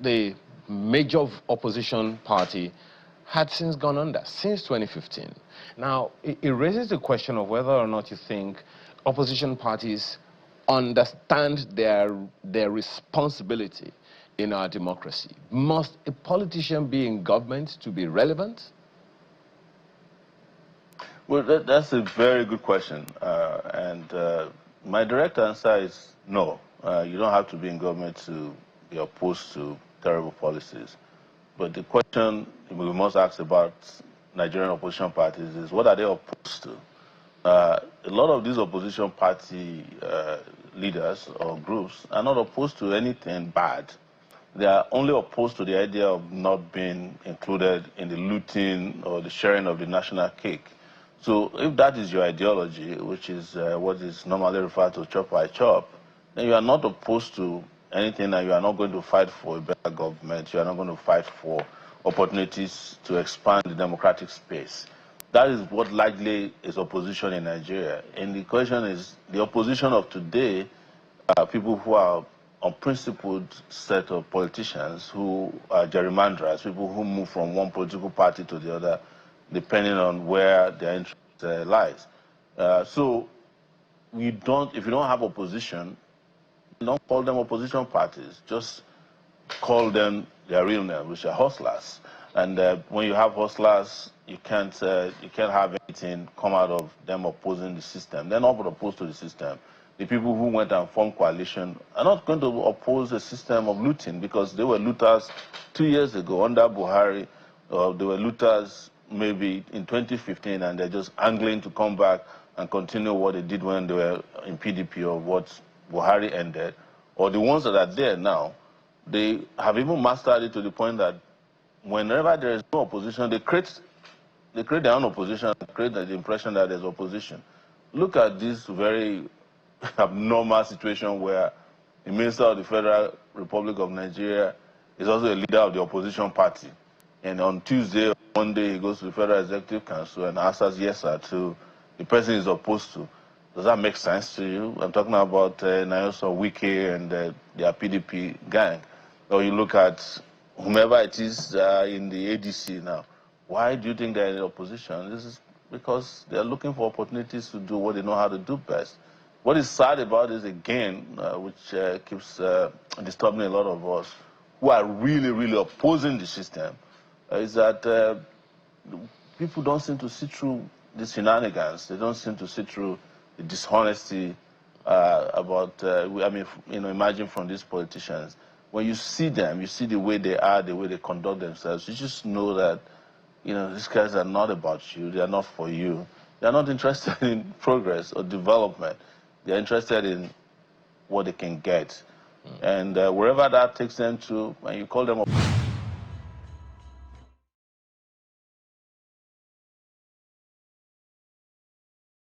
the major opposition party had since gone under, since 2015. Now, it raises the question of whether or not you think opposition parties understand their responsibility in our democracy. Must a politician be in government to be relevant? Well, that's a very good question. My direct answer is no. You don't have to be in government to be opposed to terrible policies. But the question we must ask about Nigerian opposition parties is, what are they opposed to? A lot of these opposition party leaders or groups are not opposed to anything bad. They are only opposed to the idea of not being included in the looting or the sharing of the national cake. So if that is your ideology, which is what is normally referred to chop by chop, then you are not opposed to anything, and you are not going to fight for a better government. You are not going to fight for opportunities to expand the democratic space. That is what largely is opposition in Nigeria. And the question is, the opposition of today are people who are unprincipled set of politicians who are gerrymanderers, people who move from one political party to the other, depending on where their interest lies. So if you don't have opposition, don't call them opposition parties. Just call them their real name, which are hustlers. And when you have hustlers, you can't have anything come out of them opposing the system. They're not opposed to the system. The people who went and formed coalition are not going to oppose a system of looting, because they were looters 2 years ago under Buhari. They were looters maybe in 2015, and they're just angling to come back and continue what they did when they were in PDP or what Buhari ended. Or the ones that are there now, they have even mastered it to the point that whenever there is no opposition, they create their own opposition and create the impression that there's opposition. Look at this very abnormal situation where the Minister of the Federal Republic of Nigeria is also a leader of the opposition party. And on Tuesday or Monday, he goes to the Federal Executive Council and answers yes or to the person he's opposed to. Does that make sense to you? I'm talking about Nyoso Wike and their PDP gang. Or you look at whomever it is in the ADC now. Why do you think they're in the opposition? This is because they're looking for opportunities to do what they know how to do best. What is sad about this, again, which keeps disturbing a lot of us who are really, really opposing the system, is that people don't seem to see through these shenanigans. They don't seem to see through the dishonesty imagine from these politicians. When you see them, you see the way they are, the way they conduct themselves, you just know that, these guys are not about you. They are not for you. They are not interested in progress or development. They're interested in what they can get. And wherever that takes them to, and you call them